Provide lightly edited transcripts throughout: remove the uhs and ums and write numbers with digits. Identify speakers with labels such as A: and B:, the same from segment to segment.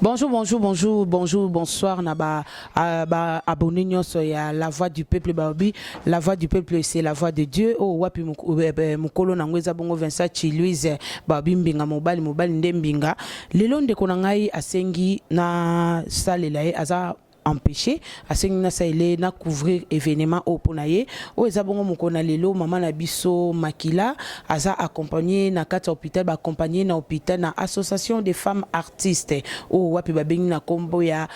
A: Bonjour, bonsoir naba abonné nyonso ya la voix du peuple baobi. La voix du peuple c'est la voix de Dieu. Oh wapi mukolo na ngweza bongo Vincent Chiluise baobi mbinga mobali ndembinga. Lelo ndeko na ngai asengi na salela ye aza empêché asengi na saele na couvrir événement au ponaye o ezabongo mukona lelo mama na biso Makila aza accompagné na kati hôpital ba accompagné na hôpital na association des femmes artistes o wapi babengi na kombo ya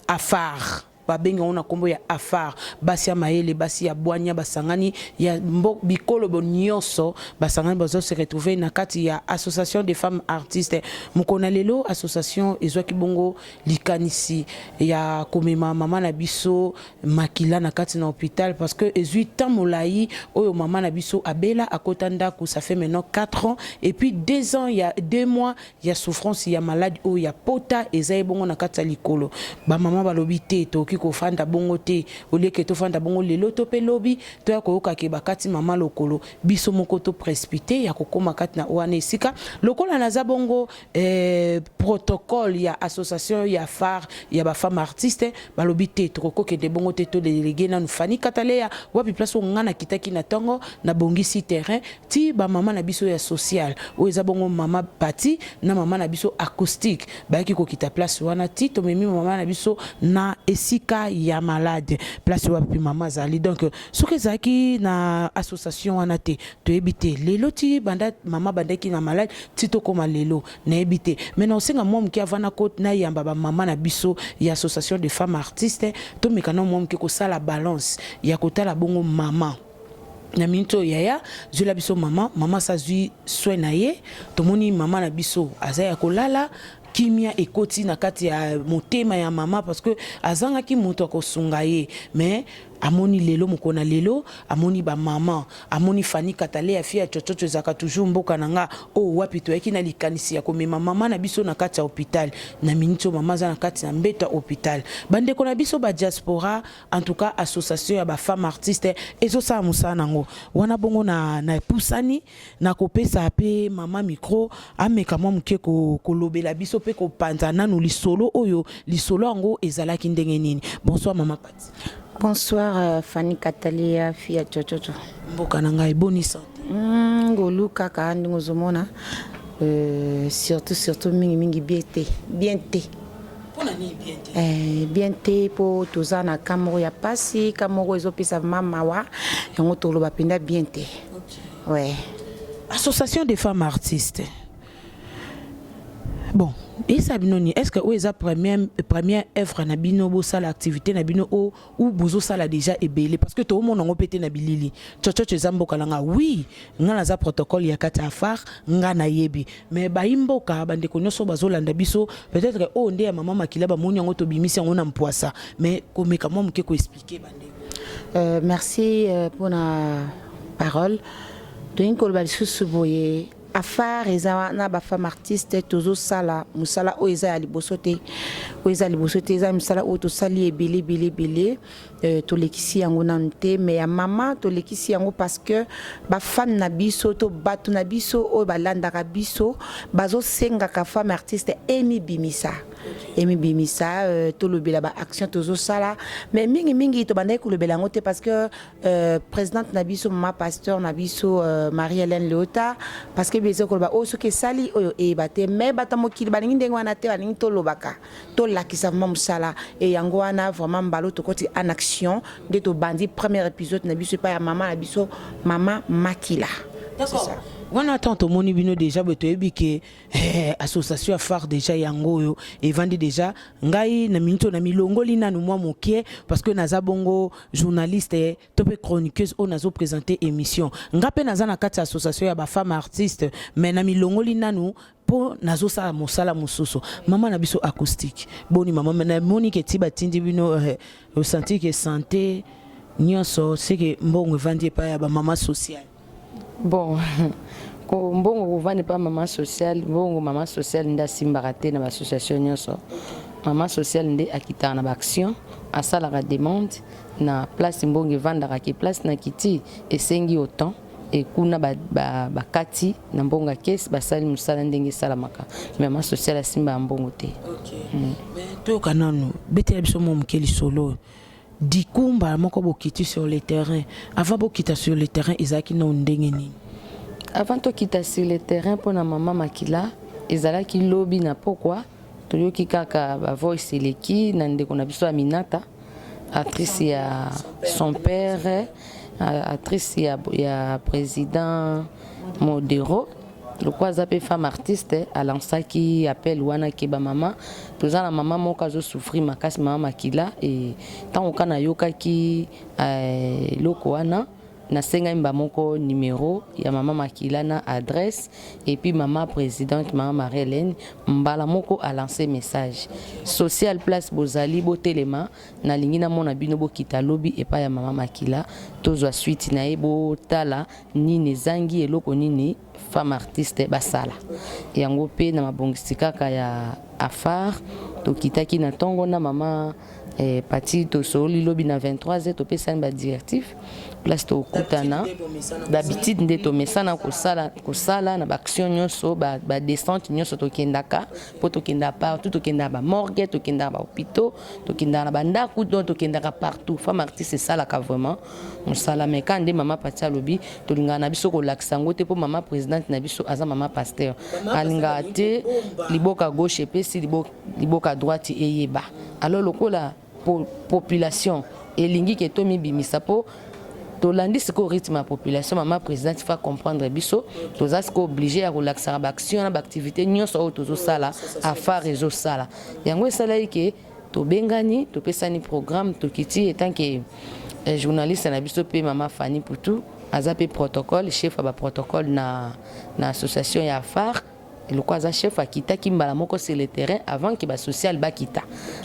A: afar babenga ona kombo ya afar basi ya mayele basi ya bwanya basangani ya bikolo bonyoso basangani bazo se retrouver na kati ya association des femmes artistes mukona lelo association ezwaki bongo likanisi ya komema mama na biso Makila na kati na hôpital parce que 18 ans molai oyo mama na biso abela akota ndako ça fait maintenant 4 ans et puis 2 ans il y a 2 mois il y a souffrance il y a maladie oyo ya pota ezaye bongo na kati ya likolo ba mama balobi te to ko fanda bongo te oleke to fanda bongo lelo to pe lobi to ya koyoka ke bakati mama lokolo biso moko to précipité ya kokoma kati na wana esika lokola naza bongo protocole ya association ya phare ya ba femme artiste balobi te to koke de bongo te to délégué na Fani Katalea wapi place ngana kitaki na tongo na bongisi terrain ti ba mama na biso ya social o eza bongo mama Pati na mama na biso acoustique ba ki ko kita place wana ti to memi mama na biso na esika ya malade place wapi mama zali donc soki zaki na association wana te to ebité lelo ti banda mama bandaki na malade ti to koma lelo na ebité maintenant osenga mom ki avana côte na yamba ba mama na biso ya association des femmes artistes to mekana mom ki ko sala balance ya kotala bongo mama na minto yaya je la biso mama sa zui soin na ye to moni mama na biso azaya kolala kimia ekoti na kati ya motema ya mama parce que azanga ki moto ko sungaye mais amoni lelo mukona lelo amoni ba mama amoni Fani Katalea fia chochocho zaka toujours mboka nanga o wapi to yaki na likanisi ya komema mama na biso na kati ya hôpital na minito mama za na kati na mbeta hôpital bande ko na biso ba diaspora en tout cas association ya ba femme artiste ezo sa musana ngo wana bongo na pusani na kopesa pe mama micro ameka mwa muke ko lobela biso pe ko panzana no lisolo oyo lisolo ngo ezalaki ndenge nini. Bonsoir mama Pati.
B: Bonsoir Fani Katalea fia chochocho.
A: Mboka na ngai boni santé.
B: Ngolu kaka ndingo zomona surtout mingi bien té.
A: Pona ni bien té.
B: Bien té po tozana kamoro ya pasi kamoro ezopesa mama wa yango tolo bapenda bien té.
A: OK.
B: Ouais.
A: Association des femmes artistes. Bon, et ça binoni est-ce que oeza première œuvre na bino bo sala activité na bino ou bozo sala déjà ebelé parce que tout le monde ngo pété na bilili chocho zamboka langa oui ngana za protocole ya kata afar ngana yebi mais ba imboka bande ko nyoso bazolanda biso peut-être nde ya mama Makila ba moni ngo to bimisi ngo na mpwasa mais komeka mo mke ko expliquer bande.
B: Merci pour la parole. Donc ko ba lisusu boye affaire eza na ba femme artiste tozo sala musala o eza ya libosote eza musala o to sali ebele to lekisi yango na nte mais ya mama to lekisi yango parce que ba femme na biso to batu na biso o balandaka biso bazo senga ka femme artiste emi bimisa to lobela ba action tozo sala mais mingi to bandai ko lobela ngote parce que présidente na biso mama pasteur na biso Marie-Hélène Leota parce que bezo ko ba o soki sali oyo e bate mais batamo kili baningi ndengo wana te baningi to lobaka to lakisa mama sala et yango wana vraiment mbalo to koti en action de to bandi premier épisode na biso pa ya mama na biso mama Makila.
A: D'accord. On attend au moni bino déjà beto ebike association phare déjà yango yo et vandi déjà ngai na minto na milongoli nanu moi mokie parce que naza bongo journaliste topé chroniqueuse on nazo présenter émission ngape naza na kati association ya ba femme artiste mais na milongoli nanu po nazo sa mosala mosusu mama na biso acoustique boni mama na moni ke tiba tindi bino ressenti que santé nyonso c'est que mbongo vandi pa ya ba mama social.
B: Bon, mbongo vani pa maman social, mbongo maman social nda simbarate na association nyonso. Maman social nde akita na action, asala la demande na place mbongo vanda ki place na kiti esengi autant
C: et kuna bakati na mbonga kesi basali musala ndenge salamaka mais ma social simba mbongo te.
A: Mais to kanano betela biso mo mukeli solo dikumba moko bokiti sur le terrain avant bokita sur le terrain ezaki na ndenge nini
C: avant to kita sur le terrain pour na mama Makila ezalaki lobby na pourquoi toyoki kaka ba voice leki na ndeko na biso Aminata actrice ya son père actrice ya président Modero le quoi zappé femme artiste à lansaki appel wana ke ba mama toza na mama moko azo souffrir makasi mama Makila et tant okana yoka ki loko wana na senga mba moko numéro ya mama Makila na adresse et puis mama présidente mama Marie-Hélène mbala moko a lancé message social place bozali botelema na lingina mona bino bokita lobby et pas ya mama Makila tozwa suite na ebo tala nini zangi eloko nini femme artiste basala yango pe na mabongisi kaka ya afar tokitaki na tongo na mama parti to soli lobby na 23h to pesa ba directif place to kutana d'habitude nde to mesana kosala na ba action nyonso ba descente nyonso to kendaka po to kenda partout to kenda ba morgue to kenda ba hôpital to kenda na banda kudo to kendaka partout femme artiste sala ka vraiment musala mais quand nde mama parti lobby to linga na biso ko laksango te po mama présidente na biso aza mama pasteur alinga te liboka gauche et puis liboka droite eyeba alors lokola population elingi ke to mibimisa po tolandi siko rythme ya population mama présidente fa comprendre biso toza siko obligé ya relaxer ba action na ba activité nyonso o tozo sala afa réseau sala yango esala ke to bengani to pesani programme to kiti etant que journaliste na biso pe mama Fanny Poutou azape protocole chef ba protocole na association ya afar le quoi chef akita kimbala moko sur le terrain avant que ba social ba kita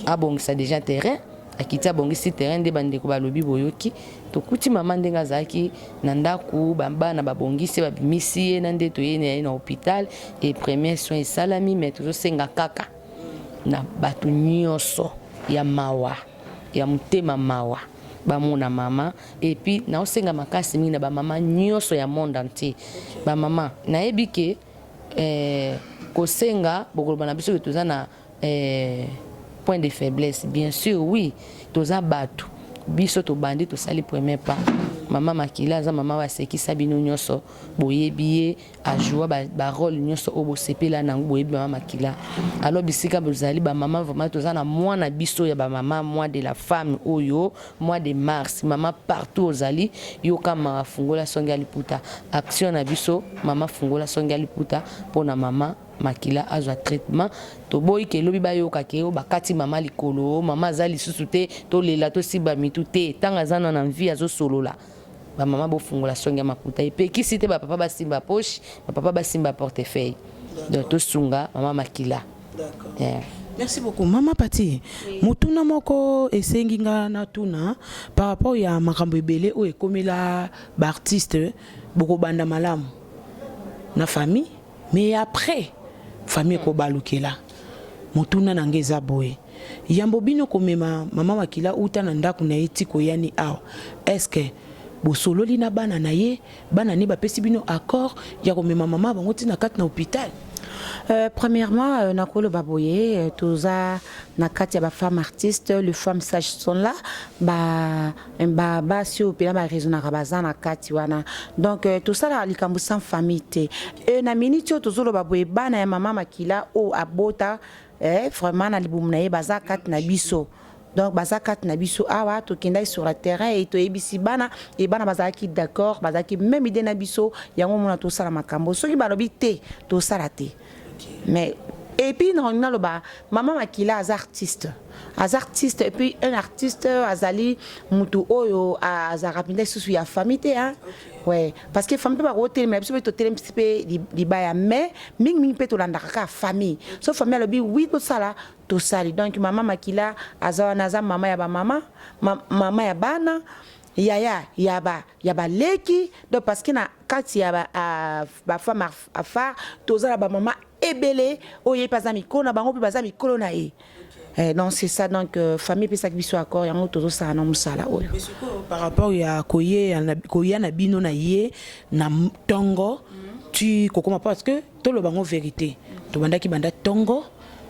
C: abongisa déjà terrain akita bongisi terrain de bande ko ba lobi boyoki to kuti mama ndenga zaki na ndaku bana babongisi babimisi na nde to yene na hôpital et premier soin salami mais toujours senga kaka na batu nyonso ya mawa ya mutema mawa bamona mama et puis na osenga makasi mingi na ba mama nyonso ya monde entier ba mama na ebike kosenga bokoloba na biso que toza na point de faiblesse bien sûr oui toza batu biso to bandi to sali premier pas mama Makila za mama wa seki sabino nyonso boyebiye a joie ba rôle nyonso obo sepela na boyebi mama Makila alors bisika bozali ba mama vraiment toza na mwana biso ya ba mama mois de la femme oyo mois de mars mama partout ozali yo kama fungola songa liputa action na biso mama fungola songa liputa pona mama Makila azwa traitement to boy ke lobi ba yoka ke o bakati mama likolo mama azali susu te to lela to siba mitu te tanga zana na vie azo solola ba mama bo fungola songa makuta et pe kisi te ba papa ba simba poche ba papa ba simba portefeuille donc to sunga mama Makila.
A: D'accord. Yeah. Merci beaucoup mama Pati. Mutuna moko esenginga na tuna par rapport ya makambo ebele o ekomela ba artiste boko banda malamu na famille mais après famille ko balukela mutuna na ngeza boye yambo bino komema mama Makila uta na ndaku na etiko yani aw est-ce que bosololi na bana na ye bana ni ba pesi bino accord ya komema mama bango tina kat na hôpital?
B: Premièrement, Nakolo Baboye, Toza, Nakatia, ba femme artiste, les femmes sages sont là, si au pays, raison à Rabazan, Nakati, wana. Donc, tout ça, là, les sans famille, et na minute, Tozolo Baboye, Bana, Maman Makila, ou Abota, vraiment, na liboumnae, Bazakat, Nabiso. Donc bazakat na biso awa to kenda sur le terrain et to ebisi bana et bana bazaki d'accord bazaki même idée na biso yango mona to sala makambo soki balobi te to sala te mais et puis non le ba maman Makila az artiste et puis un artiste azali mutu oyo azarapinde sous ya famille hein ouais parce que famille pas roter mais biso to télé petit peu di baya mais ming pe to landa ka famille so famille lobi oui to sala to sali donc maman Makila aza mama ya ba mama ya bana yaba leki donc parce que na kati ya ba femme afar to za ba mama ebele oye pas ami kona bango pe bazami kolo na e Donc c'est ça, donc famille peut ça qui soit accord et en tout ça non musala oyo.
A: Par rapport à koye na bino na ye na tongo tu kokoma parce que to lo bango vérité to banda ki banda tongo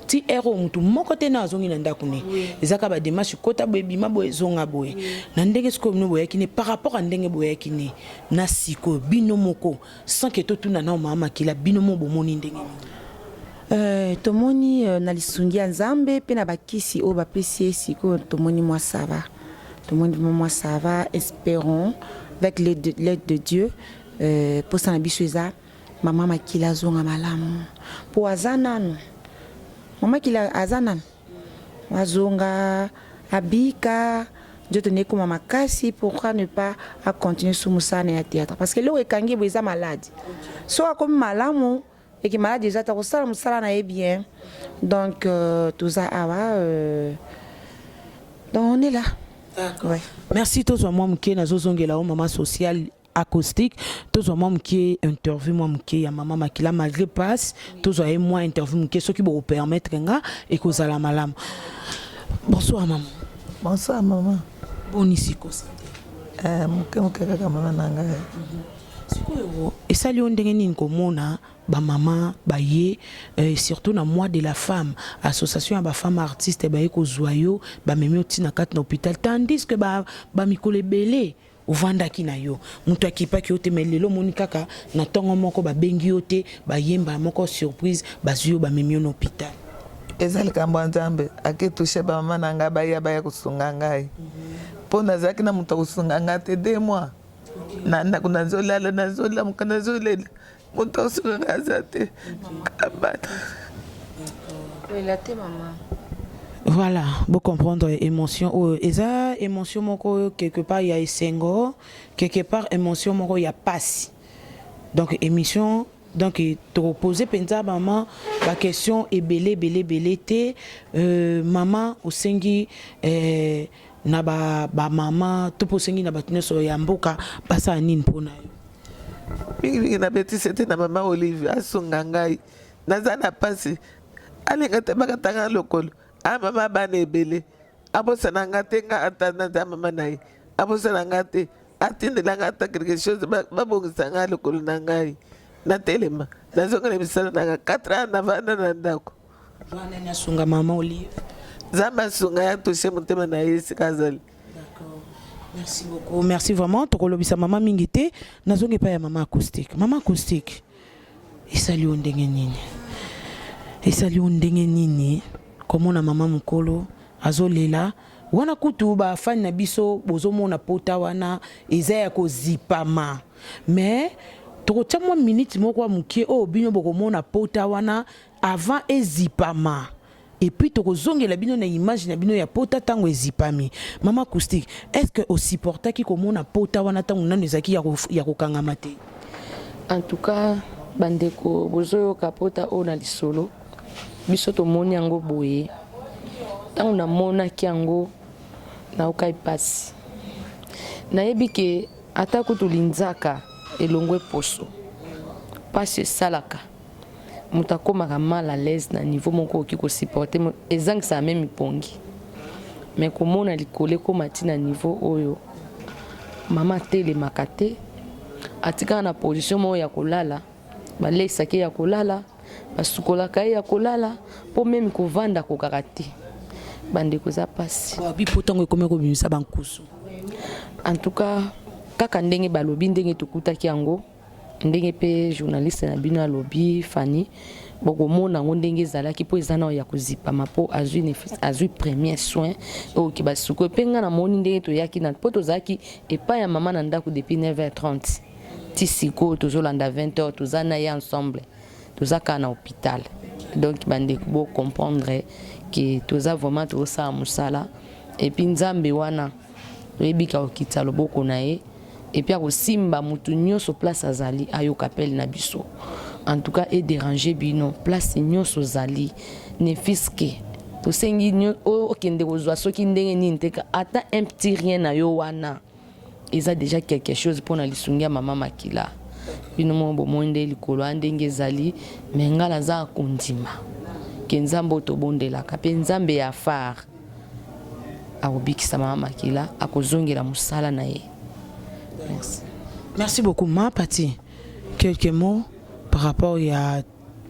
A: ti ero mutu moko te na azongi na ndako ne ezaka ba démarche kota bebima bo ezonga boye na ndenge siko no boye kine par rapport à ndenge boye kine na siko bino moko sans que to tuna na mama kila bino mo bomoni ndenge
B: tomoni na lisungi ya Nzambe pe na bakisi o bapesi siko tomoni moi ça va. Tout le monde dit moi ça va, espérons avec l'aide de Dieu pour ça na maman makila zonga malamu pour azanano maman kila azanano wazonga abika Dieu tenait comme makasi pourquoi ne pas à continuer sous musane ya théâtre parce que là ekangi boza malade soit comme malamu et qui malade déjà ta kosala musala na bien donc tout ça donc on est là.
A: Ouais. Merci tous à moi qui na zozongela o maman social acoustique tous à moi qui interview moi qui ya maman makila malgré passe tous à moi interview qui ce qui vous permettre nga et que ça la malam. Bonsoir maman.
D: Bonsoir maman.
A: Bon ici ko
D: muke kaka maman nanga.
A: Siko et ça lui on ndenge nini komona ba maman ba ye surtout na mois de la femme association ya ba femme artiste ba ye ko joyeux ba memi otina kat na hôpital tandis que ba mikole belé ovanda ki na yo mutu akipa ki ote melelo moni kaka na tongo moko ba bengi ote ba yemba moko surprise ba zuyo ba memi na hôpital
D: ezali kambo Nzambe aketushe ba mama nanga ba ya kusunga ngai pona zaki na mutu kusunga ngate 2 mois na kuna zola mukana zolela mutu kusunga ngazate abata
B: maman.
A: Voilà, vous comprendre émotion eza émotion moko quelque part il y a esengo quelque part émotion moko il y a passe donc émission donc te reposer penza maman la question est belé té maman osengi na ba maman to posengi na batine so ya mboka pasa nini pona
D: mingi na beti c'était na maman Olivia asunga ngai nazana pasi alinga te bakatanga lokolo mama bana ebele abosana ngate nga atana za mama naye abosana ngate atindela ngata quelque chose babongisa nga lokolo na ngai na telema nazonga lebisana na 4 ans na vana na ndako
A: vana na sunga mama Olive
D: zamba sunga ya toucher mutema na yesi kazali.
A: D'accord, merci beaucoup, merci vraiment tokolobisa mama mingite nazonge pa ya mama acoustique esali ondenge nini komona mama mukolo azolela wana kutu ba fani na biso bozomona pota wana eza ya kozipama mais tokotia mwa minute moko mukie o bino bokomona pota wana avant ezipama et puis tokozongela bino na image na bino ya pota tango ezipami mama acoustique est-ce que aussi porta ki komona pota wana tango nanu ezaki ya kokangama te
C: en tout cas bandeko bozoyo kapota o na lisolo biso tomoni yango boye ntango namonaki yango naokai pasi nayebi ke ata kutu linzaka elongwe poso pasi esalaka moto akomaka mal à l'aise na niveau moko oki kosupporte ezangisa meme mipongi me komona likolo ekoma ti na niveau oyo mama atelemaka te atikaka na position moko ya kolala balesaki ya kolala basukolaka ye ya kolala mpo meme kovanda kokaka te bandeko eza pasi
A: bipo ntango ekomi kobimisa bankusu
C: en tout cas kaka ndenge balobi ndenge tokutaki yango ndenge mpe journaliste na bino alobi Fanny bokomona yango ndenge ezalaki mpo eza nao ya kozipama mpo azwi premier soin oyoki basuko mpe nga na moni ndenge toyaki na mpo tozalaki epai ya mama na ndako depuis 9h30 ti sikoyo tozolanda 20h toza na ye ensemble toza kaka na hôpital donc bandeko bocomprendre ke toza vraiment tozosala mosala epuis nzambe wana toyebika kokitisa loboko na ye epuis akosimba mutu nyonso place azali ayoka apele na biso en tout cas edéranger bino place nyonso ozali ne fiske tosengi okende kozwa soki ndenge nini teka ata un petit rien na yo wana eza déjà quelque chose mpona lisungi ya mama makila bino mo bomoi nde likolo ya ndenge ezali me nga naza kondima ke nzambe tobondelaka mpe nzambe ya Afar akobikisa mama makila akozongela mosala na ye. Merci.
A: Merci beaucoup ma Pati. Quelques mots par rapport à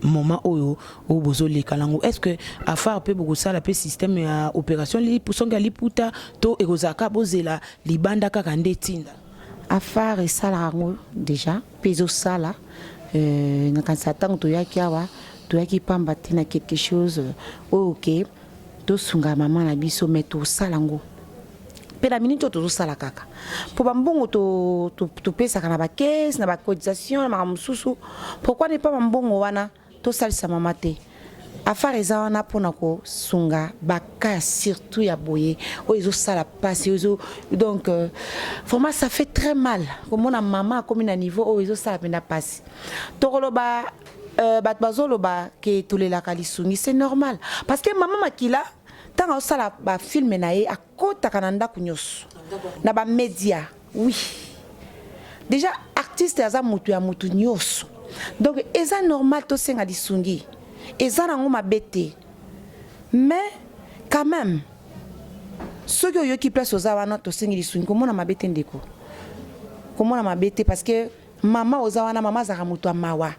A: moment où bozo les kalango. Est-ce que Afar peut beaucoup ça la pe système ya opération li pusonga li puta to ekozaka bozela libanda kaka ndetinda.
B: Afar et salarango déjà peso sala na kansatang to yakiawa to yaki pamba tina quelque chose OK to sunga mama na biso meto salango. Pe la minute to sala kaka. Po bambongo to pesa kana ba caisse na ba cotisation na mamususu. Pourquoi ne pas bambongo wana to salisa mama te? Afar eza wana pona ko sunga baka surtout ya boye o ezo sala passe ezo donc vraiment ça fait très mal comme on a maman comme na niveau o ezo sala penda passe to koloba bat bazoloba ke tolela kalisungi c'est normal parce que maman makila tanga o sala ba film na ye akota kananda kunyoso na ba média oui déjà artiste aza mutu ya mutu nyoso donc eza normal to senga lisungi. Et ça n'a pas bête. Mais quand même, ceux qui placent aux awana to sengi lisuni comment on a bête ndeko. Comment on a bête parce que maman aux awana maman zara muto mawa.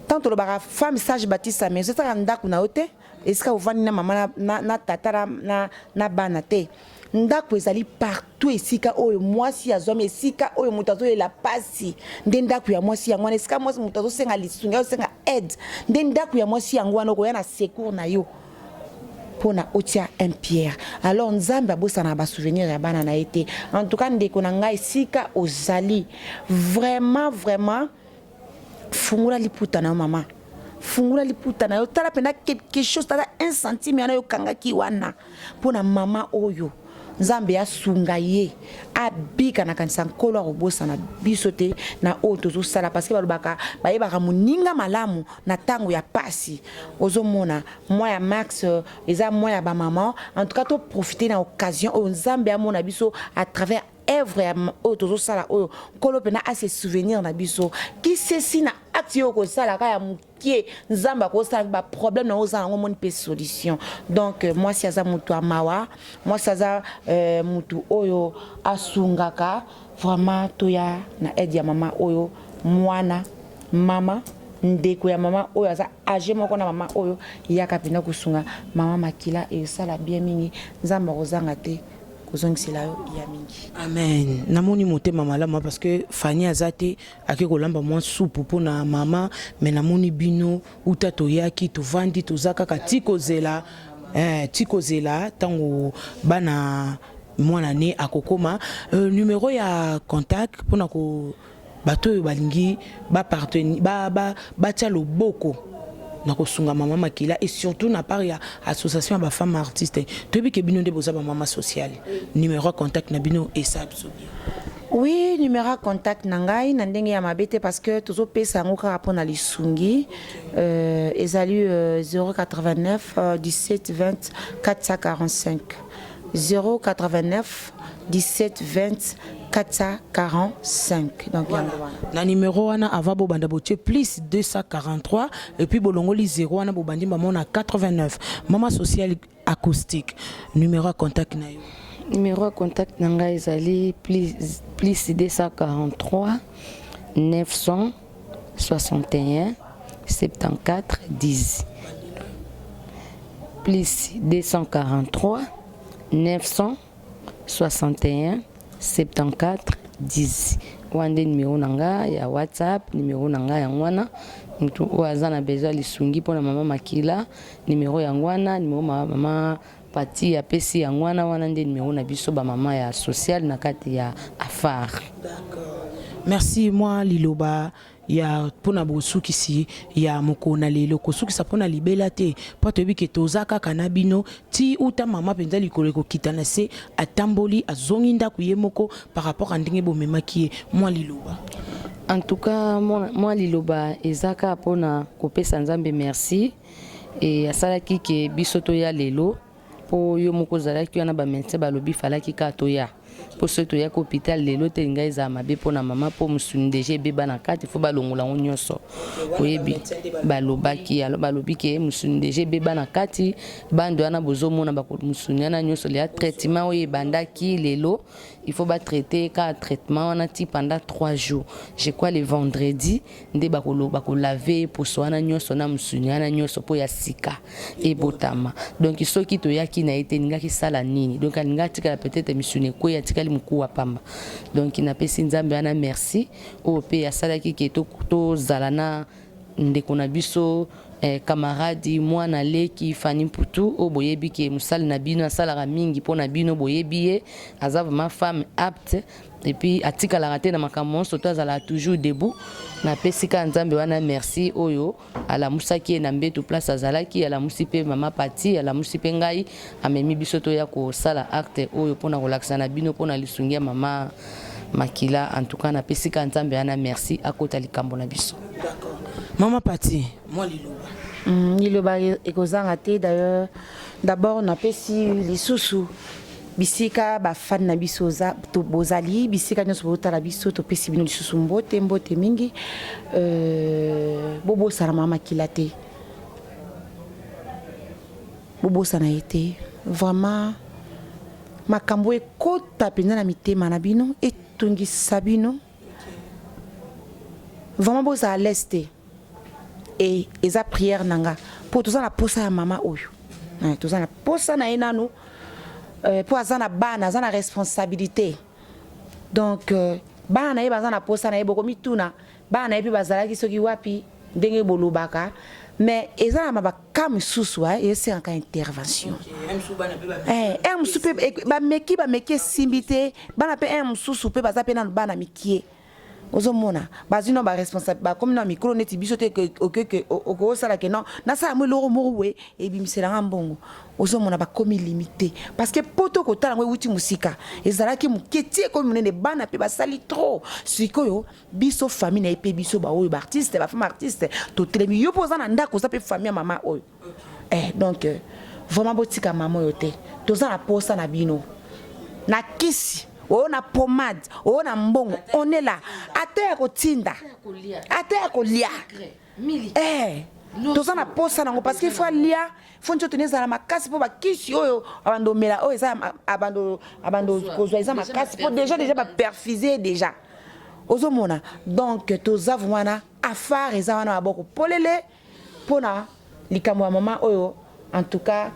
B: Tant le bara femme sage bâtisse sa maison ça randa kuna ote. Est-ce que vous vani na maman na tatara na banate. Ndako ezali partout esika oyo mwasi azome esika oyo mutazo la pasi ndako ya mwasi yango wana esika mwasi mutazo senga lisunga senga aide ndako ya mwasi yango wana ko yana secours na yo pona otia un pierre alors nzambe abosa na ba souvenir ya bana na été en tout cas ndeko na ngai esika ozali vraiment fungula liputa na mama fungula liputa na yo tala pena quelque chose tala 1 centime yana yo kangaki wana pona mama oyo nzambe ya sunga ye abika na kanisa nkolo akobosa na biso te na oyo tozosala parce que balobaka bayebaka moninga malamu na ntango ya pasi ozomona mwa ya max eza mwa ya bamama en tout cas to profiter na occasion oyo nzambe amona biso à travers œuvre oyo tozosala oyo nkolo mpena ase souvenir na biso kisesi na acte oyo kosalaka ya mokie nzambe akosala ba problème na ozala yango moni mpe solution donc mwasi aza mutu amawa mwasi aza mutu oyo asungaka vraiment toya na aide ya mama oyo mwana mama ndeko ya mama oyo aza age moko na mama oyo yaka mpena kosunga mama makila esala bien mingi nzambe akozanga te.
A: Amen. Namoni motema malama parce que Fanny azate ake kolamba mwa soupe pour na mama mais namoni bino uta toyaki tovandi tozaka katiko zela tango bana mwana ne akokoma numéro ya contact pour na ko bato balingi ba partenaire ba tia loboko na kosunga mama makila et surtout na part ya association ba femmes artistes tobi ke bino nde boza ba mama sociale numéro contact na bino esa biso.
B: Oui, numéro contact nangai na ndenge ya mabete parce que tozo pesa ngo ka pona lisungi ezali 089 17 20 445 089 17 20 445 donc voilà.
A: Na numéro wana avabo banda botie plus 243 et puis bolongoli 0 wana bobandi mama 89 mama sociale acoustique numéro contact na yo.
C: Numéro contact nanga ezali plus 243 961 74 10 plus 243 961 74 10 wande numéro nanga ya WhatsApp numéro nanga ya ngwana mtu waza na besoin lisungi pona mama makila numéro ya ngwana numéro mama Pati ya pesi ya ngwana wana nde numéro na biso ba mama ya social na kati ya Afar.
A: D'accord. Merci moi liloba ya pona bosukisi ya mokona lelo kosukisa pona libela te po toyebi ke tozaka kana bino ti uta mama penza likolo kokita na se atamboli azongi ndako ye moko par rapport à ndenge bomemaki moi liloba.
C: En tout cas moi liloba ezaka pona kopesa nzambe merci et asalaki ke biso to ya lelo po yo moko zalaki wana ba mense balobi falaki ka to ya po so to ya ko hôpital lelo te ngai za mabe pona mama po musuni deje beba na kati fo balongola ngo nyonso oyebi balobaki alo balobi ke musuni deje beba na kati bando ana bozomona bako musuni ana nyonso le traitement oye bandaki lelo il faut ba traiter ka traitement on a ti pendant 3 jours je crois le vendredi nde bako laver pour so ana nyonso na musuni ana nyonso po ya sika e botama donc soki to yaki na ete ningaki sala nini donc alinga tika peut-être musuni ko ya tika mukuu wa pamba donc napesi nzambe ana merci o pe asalaki ke to zalana ndeko na biso camarade mwana leki Fanny Mputu o boyebi ke musali na bino asalaka mingi pona bino boyebi ye aza vraiment femme apte et puis atika la raté na makamon soto azala toujours debout na pesika nzambe wana merci oyo ala musaki na mbeto place azalaki ala musipe mama pati ala musipe ngai amemi biso to ya ko sala acte oyo pona kolakisa na bino pona lisungia mama makila en tout cas na pesika nzambe wana merci akota likambo na biso.
A: D'accord. Mama Pati, moi liloba.
B: Liloba ekozanga te d'ailleurs d'abord na pesi lisusu bisika ba fan na biso za to bozali bisika nyoso botala biso to pesi bino lisusu mbote mingi bobo sala mama kilate bobo sana été vraiment makambo ekota penza na mitema na bino etungisa bino vraiment boza à l'est et eza prière nanga pour tout ça la posa ya mama oyo tout ça la posa na enano pour azana bana azana responsabilité donc bana ye bazana posa na ye boko mituna bana ye pe bazalaki soki wapi ndenge bolobaka mais eza na mabaka misusu et c'est encore intervention ba meki simbite bana pe msusu pe baza pe na bana mikie ozomona bazino ba responsable ba comme na micro neti biso te que oko sala que non na sa mo loro mowe e bimisela ngambongo ozomona ba komi limité parce que poto ko tala ngwe wuti musika ezalaki muketi ko munene bana pe basali trop sikoyo biso famille na epe biso ba oyo ba artiste ba femme artiste to telemi yo poza na ndako za pe famille mama oyo donc vraiment botika mama yo te toza na posa na bino na kisi on a pommade, on a mbongo, on est là. À terre au tinda, à terre au lia. Tout ça na posa nango parce qu'il faut lia, faut que tu tenez à la casse pour qui si abando mela, ça abando kozwa ça ma casse pour déjà ba perfiser déjà. Ozomona donc to za vraiment affaire eza wana boko polele pona likamwa mama oyo en tout cas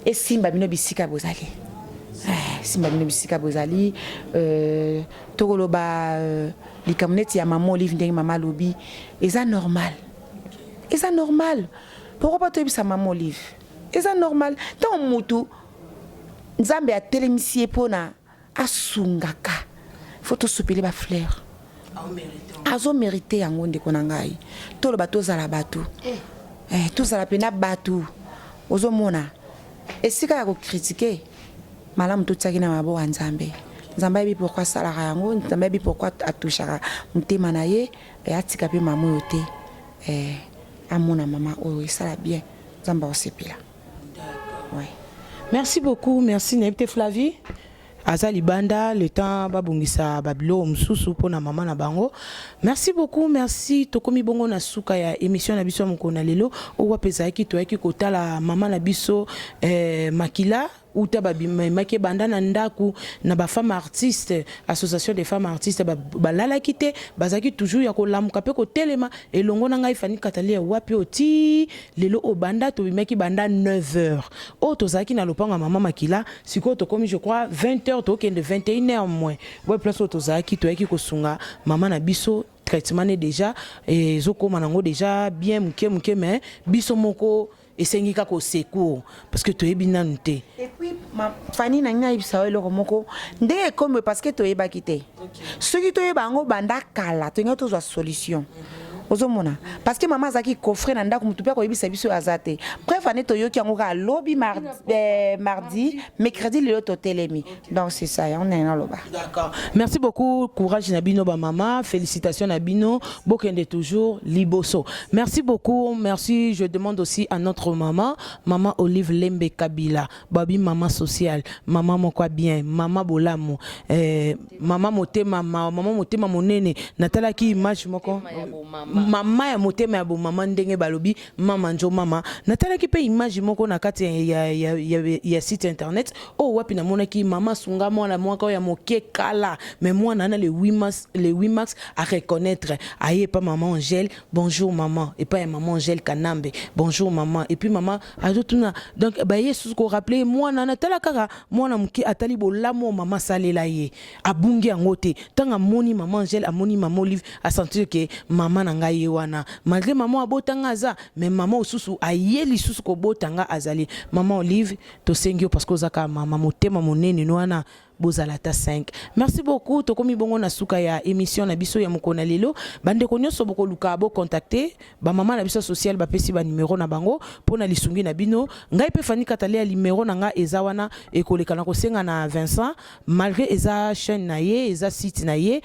B: et simba bino bisika bozali. Simba bino bisika bozali tokoloba likamneti ya mama Olive ndenge mama lobi eza normal pourquoi pas to bisa mama Olive eza normal tant mutu nzambe a telemisie pona asungaka faut to supeli ba fleur azo mérité yango ndeko na ngai toloba tozala batu tozala pena batu ozomona esika ya ko critiquer malamu totsaki na mabo wa nzambe nzambe bi pourquoi sala yango nzambe bi pourquoi atushaka mutema na ye atika pe mama yote amona mama oyo sala bien nzamba osepela. Ouais.
A: Merci beaucoup, merci Nebite Flavie. Azali Banda, le temps babungisa babilo msusu pona mama na bango. Merci beaucoup, merci tokomi bongo na suka ya émission na biso mukona lelo owa peza ki to yaki kotala mama na biso makila uta babimaki banda na ndaku na ba femme artiste association des femmes artistes balala kite bazaki toujours ya kolamuka pe ko telema elongo na ngai Fanny Katalia wapi oti lelo o banda to bimaki banda 9h o tozaki na lopango mama makila siko to komi je crois 20h to kende 21h moins ouais place tozaki to yaki kosunga mama na biso traitement déjà et zoko manango déjà bien muke mais biso moko esengi ka ko secours parce que to ebina nte
B: et puis ma Fanny na ngai bisa eloko moko ndenge comme parce que to ebaki te ceux qui to ebango banda kala to ngato zo solution ozomona parce que maman azaki coffre na ndako mutu pe ko yebisa biso azate bref ane to yoki yango ka lobby mardi mercredi le totelemi donc c'est ça on est dans le bas.
A: D'accord, merci beaucoup, courage Nabino ba maman, félicitations Nabino, bokende toujours liboso. Merci beaucoup, merci. Je demande aussi à notre maman Olive Lembe Kabila, babi maman sociale, maman mokwa bien, maman bolamo, maman motema monene, natala ki image moko, maman ya motema ya bo maman ndenge balobi, maman njo mama, natala ki pe image moko na kati ya site internet, oh wapi na mona ki maman sunga mwana mwaka ya moke kala, mais moi nana les 8 max à reconnaître, aye pas maman Angèle, bonjour maman, et pas maman Angèle Kanambe, bonjour maman, et puis maman ajotuna, donc bah yesu ko rappeler moi nana tala kaka, moi na moke atali bolamo maman salela ye, abungi angote, tanga moni maman Angèle, amoni maman Olive, a sentir que maman nanga ye wana, malgré maman abotanga za, mais maman osusu aye li susu ko botanga azali, maman Olive to sengio parce que zaka maman motema monene noana Bozalata 5. Merci beaucoup. Tokomi bongo na suka ya émission na biso ya mokona lelo. Bande konyo soboko luka abo contacter ba maman na biso social ba pesi ba numéro na bango pona lisungi na bino. Ngai pe fani katale numéro na nga ezawana ekoleka na kosenga na Vincent malgré eza chaîne na ye, eza site na ye,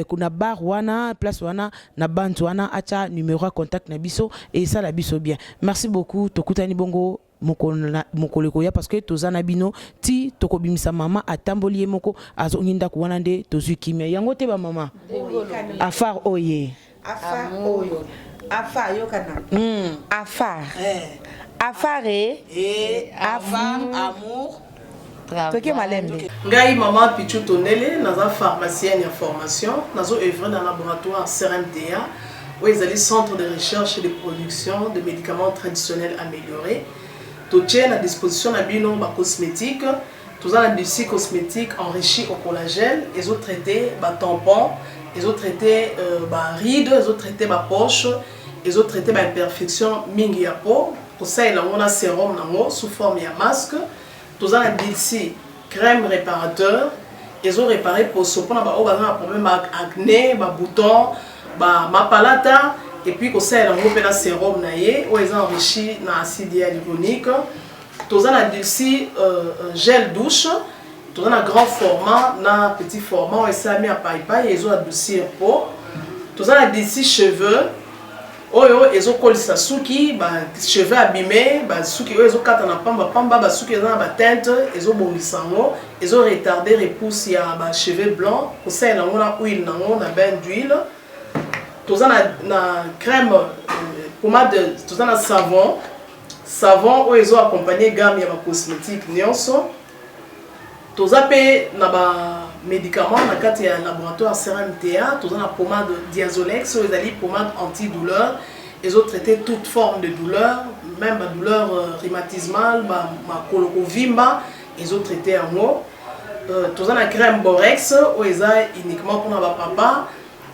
A: kuna bar wana, place wana na bantu wana acha numéro contact na biso et ça la biso bien. Merci beaucoup. Tokutani bongo mokoleko ya parce que tozana bino ti tokobimisa mama atamboliye moko azonginda kuwana nde tozwi kimia yango te ba mama afar oye
B: afar oyo afar yokana afar afare
A: afar amour
B: toke malembe
E: ngai mama Pichu Tonele naza pharmacienne ya formation nazo œuvrer dans laboratoire CRMDA où ils allaient centre de recherche et de production de médicaments traditionnels améliorés. Tout est à disposition de bino cosmétiques, tout un dossier cosmétique enrichi au collagène, les autres traités tampons, les autres traités rides, les autres traités poche, les autres traités imperfection mingi ya peau. Pour ça il a un sérum sous forme de masque, tout un dossier crème réparateur, ils ont réparé pour ce qu'on a un problème acné, boutons, ma palata. Et puis, quand ça, il y a un sérum où ils ont enrichi dans l'acide hyaluronique. Tous un adulci gel douche. Tous un grand format, un petit format, et ça mis à paille, ils ont adouci un pot. Tous un adulci cheveux. Ils ont collé sa souki, cheveux abîmés, souki, ils ont quatre en pamba, souki, ils ont teinte, ils ont bondi sango, ils ont retardé repousse, il y a cheveux blancs. Pour ça, il y a une huile, un bain d'huile. Tout ça na crème pommade, tout ça na savon où ils ont accompagné gamme ya cosmétique nyonso. Tout ça pe na ba médicaments na kati ya laboratoire CRMTA, tout ça na pommade Diazolex, où ils ali pommade antidouleur, ils ont traité toute forme de douleur, même la douleur rhumatismale, ma colokovimba, ils ont traité en mot. Tout ça na crème Borex où ils ont uniquement pour na ba papa.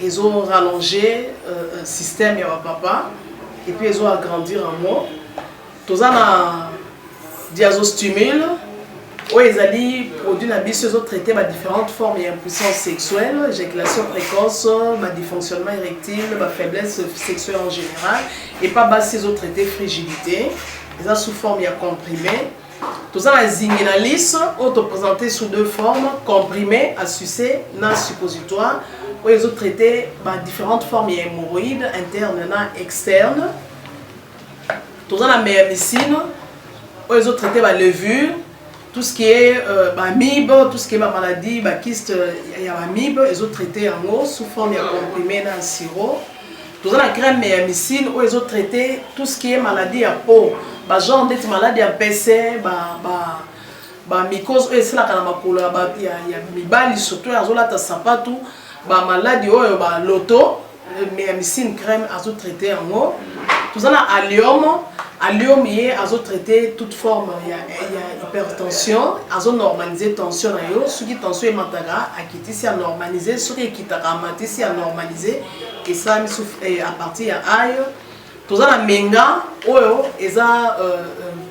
E: Ils ont rallongé le système de papa et puis ils ont agrandi en moi. Tout ça na diazostimule où ils allaient produire ils ont traité différentes formes d'impuissance sexuelle, éjaculation précoce, dysfonctionnement érectile, faiblesse sexuelle en général et pas bas ils ont traité frigidité. Ils ont sous forme comprimé. Tout ça la zinginalis auto-présenté sous deux formes, comprimé à sucer, na suppositoire. Où ils ont traité différentes formes d'hémorroïdes internes et externes. Tout ça la méamycine, où ils ont traité la levure, tout ce qui est amibe, tout ce qui est maladie, kyste, il y a amibe, ils ont traité en eau sous forme de comprimé dans le sirop. Tout ça la crème méamycine, où ils ont traité tout ce qui est maladie à peau, genre des maladies à PC, mycose, et c'est là qu'il y a mibali surtout, il y a sapatu. Maladie loto méamycine crème azo traité en eau tout ça na allium y azo traité toute forme il y a hypertension azo normaliser tension na yo soki tension e mataka akiti si a normaliser soki ekitaka mati si a normaliser et ça à partir ya ail tout ça na menga oyo eza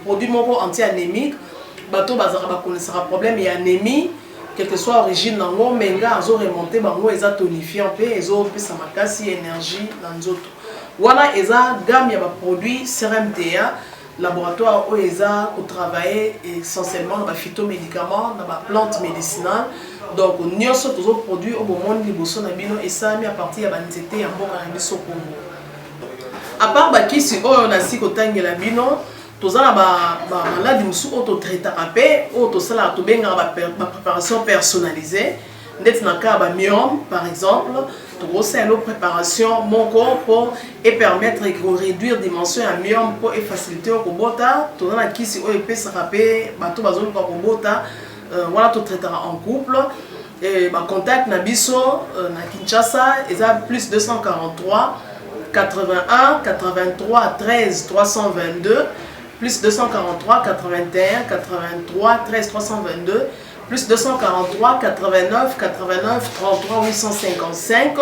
E: produit moko anti-anémique bato bazaka bakonesaka problème ya anémie quelle que soit l'origine nango menga azo remonter bango eza tonifiant pe ezo pesa makasi énergie na nzoto wana eza gamme ya produit CRMTA laboratoire où eza ko travailler essentiellement na phytomédicaments na plantes médicinales. Donc nyonso tozo produit au bomoni liboso na bino esami à partir ya banzete ya mboka na biso Congo. À part bakisi oyo na siko tangela bino tozala ba maladie musu auto traitera pe auto sala to benga ba préparation personnalisée ndeti na ka ba myome par exemple to osala une préparation mon corps et permettre de réduire dimension ya myome pour et faciliter ko bota to na kisi oyo pesa pe bato bazolu ko bota voilà to traitera en couple et ba contact na biso na Kinshasa eza plus 243 81 83 13 322 plus 243 81 83 13 322 plus 243 89 89 33 855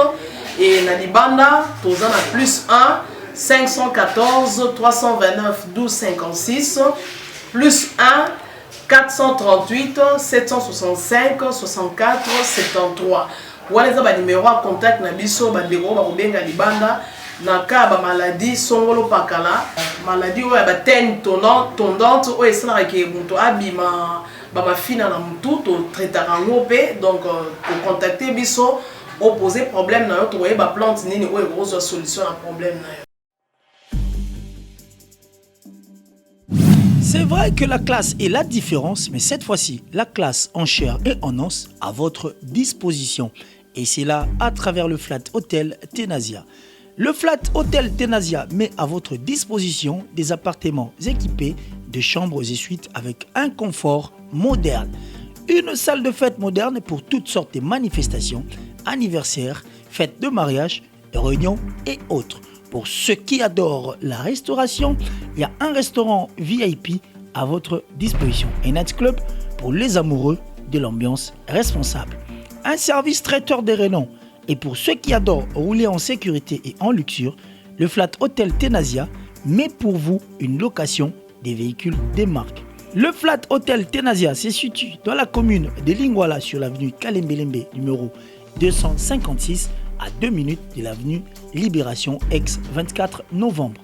E: et na libanda tozana plus 1 514 329 12 56 plus 1 438 765 64 73 wana eza ba numéro à contact na biso ba ndeko ba kobenga libanda na ka ba maladie songolo pakala maladie oyo ba tene tondante oyo esalaka ke moto abima ba mafina na mutu to traitaka ngo pe donc ko contacter biso opposer problème na yo to ba plante nini oyo kozwa solution na problème na yo.
F: C'est vrai que la classe est la différence, mais cette fois-ci, la classe en chair et en os à votre disposition. Et c'est là à travers le Flat Hotel Tenasia. Le Flat Hotel Tenasia met à votre disposition des appartements équipés de chambres et suites avec un confort moderne. Une salle de fête moderne pour toutes sortes de manifestations, anniversaires, fêtes de mariage, réunions et autres. Pour ceux qui adorent la restauration, il y a un restaurant VIP à votre disposition. Un nightclub pour les amoureux de l'ambiance responsable. Un service traiteur de renom. Et pour ceux qui adorent rouler en sécurité et en luxure, le Flat Hotel Tenasia met pour vous une location des véhicules des marques. Le Flat Hotel Tenasia se situe dans la commune de Lingwala sur l'avenue Kalembelembe numéro 256 à 2 minutes de l'avenue Libération ex-24 novembre.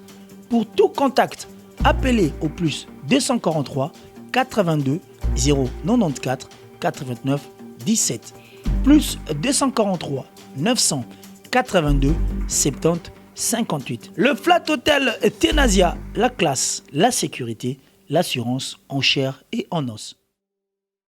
F: Pour tout contact, appelez au plus 243 82 094 89 17 plus 243 982 70 58. Le Flat Hotel Tenasia, la classe, la sécurité, l'assurance en chair et en os.